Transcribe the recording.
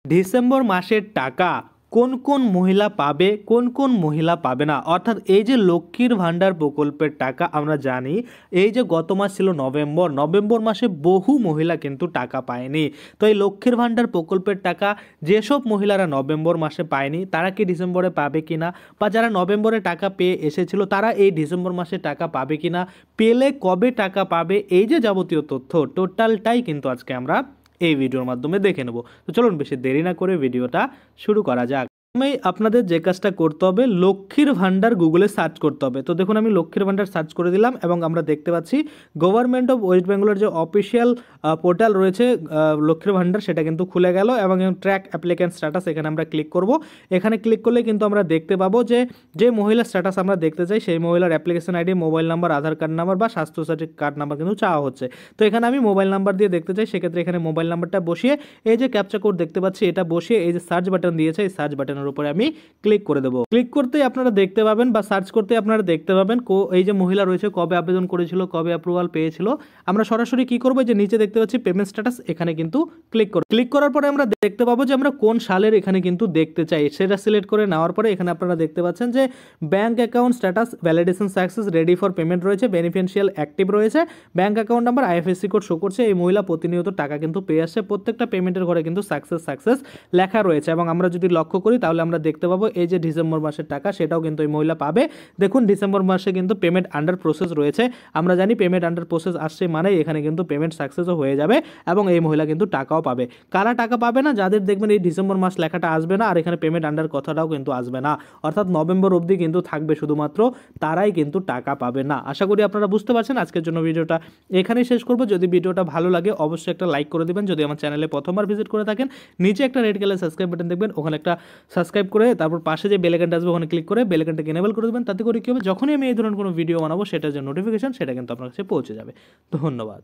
December মাসের টাকা কোন কোন মহিলা পাবে, কোন কোন মহিলা পাবে না। অর্থাৎ এই যে লক্ষ্মীর ভাণ্ডার প্রকল্পের টাকা আমরা জানি এই যে গত মাস ছিল নভেম্বর মাসে বহু মহিলা কিন্তু টাকা পায়নি। তো এই লক্ষ্মীর ভাণ্ডার প্রকল্পের টাকা যেসব মহিলারা নভেম্বর মাসে পায়নি তারা কি ডিসেম্বরে পাবে কিনা, বা যারা নভেম্বরে টাকা পেয়ে এসেছিল তারা এই ডিসেম্বর মাসে টাকা পাবে কিনা, পেলে কবে টাকা পাবে, এই যে যাবতীয় তথ্য টোটালটাই কিন্তু আজকে আমরা এই ভিডিওর মাধ্যমে দেখে নেব। তো চলুন বেশি দেরি না করে ভিডিওটা শুরু করা যাক। প্রথমেই আপনাদের যে কাজটা করতে হবে লক্ষ্মীর ভাণ্ডার গুগলে সার্চ করতে হবে। তো দেখুন আমি লক্ষ্মীর ভাণ্ডার সার্চ করে দিলাম এবং আমরা দেখতে পাচ্ছি গভর্নমেন্ট অফ ওয়েস্ট বেঙ্গলের যে অফিসিয়াল পোর্টাল রয়েছে লক্ষ্মীর ভাণ্ডার সেটা কিন্তু খুলে গেল এবং ট্র্যাক অ্যাপ্লিক্যান্ট স্ট্যাটাস এখানে আমরা ক্লিক করব। এখানে ক্লিক করলে কিন্তু আমরা দেখতে পাবো যে মহিলার স্ট্যাটাস আমরা দেখতে চাই সেই মহিলার অ্যাপ্লিকেশন আইডি, মোবাইল নাম্বার, আধার কার্ড নাম্বার বা স্বাস্থ্যসাথী কার্ড নাম্বার কিন্তু চাওয়া হচ্ছে। তো এখানে আমি মোবাইল নাম্বার দিয়ে দেখতে চাই, সেক্ষেত্রে এখানে মোবাইল নাম্বারটা বসিয়ে এই যে ক্যাপচা কোড দেখতে পাচ্ছি এটা বসিয়ে এই যে সার্চ বাটন দিয়েছে এই সার্চ বাটনের উপরে আমি ক্লিক করে দেবো। ক্লিক করতেই আপনারা দেখতে পাবেন বা সার্চ করতে আপনারা দেখতে পাবেন এই যে মহিলা রয়েছে কবে আবেদন করেছিল, কবে অ্যাপ্রুভাল পেয়েছিল। আমরা সরাসরি কি করবো, যে নিচে দেখতে পাচ্ছি পেমেন্ট স্ট্যাটাস, এখানে কিন্তু ক্লিক করার পরে আমরা দেখতে পাবো যে আমরা কোন সালের এখানে কিন্তু দেখতে চাই সেটা সিলেক্ট করে নেওয়ার পরে এখানে আপনারা দেখতে পাচ্ছেন যে bank account status validation success, ready for payment রয়েছে, বেনিফিশিয়াল অ্যাক্টিভ রয়েছে, bank account number, IFSC code show করছে। এই মহিলা প্রতিনিয়ত টাকা কিন্তু পেয়ে আসছে, প্রত্যেকটা পেমেন্টের ঘরে কিন্তু সাকসেস লেখা রয়েছে। এবং আমরা যদি লক্ষ্য করি তাহলে আমরা দেখতে পাবো এই যে ডিসেম্বর মাসের টাকা সেটাও কিন্তু এই মহিলা পাবে। দেখুন ডিসেম্বর মাসে কিন্তু পেমেন্ট আন্ডার প্রসেস রয়েছে। আমরা জানি পেমেন্ট আন্ডার প্রসেস আসছে মানে এখানে কিন্তু পেমেন্ট সাকসেসও হয়ে যাবে এবং এই মহিলা কিন্তু টাকাও পাবে। কারা টাকা পাবে না, যাদের দেখবেন এই ডিসেম্বর মাস লেখাটা আসবে না আর এখানে পেমেন্ট আন্ডার কথাটাও কিন্তু আসবে না, অর্থাৎ নভেম্বর অবধি কিন্তু থাকবে শুধুমাত্র, তারাই কিন্তু টাকা পাবে না। আশা করি আপনারা বুঝতে পারছেন। আজকের জন্য ভিডিওটা এখানেই শেষ করব। যদি ভিডিওটা ভালো লাগে অবশ্যই একটা লাইক করে দিবেন। যদি আমার চ্যানেলে প্রথমবার ভিজিট করে থাকেন নিচে একটা রেড কালার সাবস্ক্রাইব বাটন দেখবেন, ওখানে একটা সাবস্ক্রাইব করে তারপর পাশে যে বেল আইকনটা আসবে ওখানে ক্লিক করে বেল আইকনটাকে এনেবল করে দেবেন। তাতে করে কি হবে, যখনই আমি এই ধরনের কোনো ভিডিও বানাবো সেটার যে নোটিফিকেশন সেটা কিন্তু আপনার কাছে পৌঁছে যাবে। ধন্যবাদ।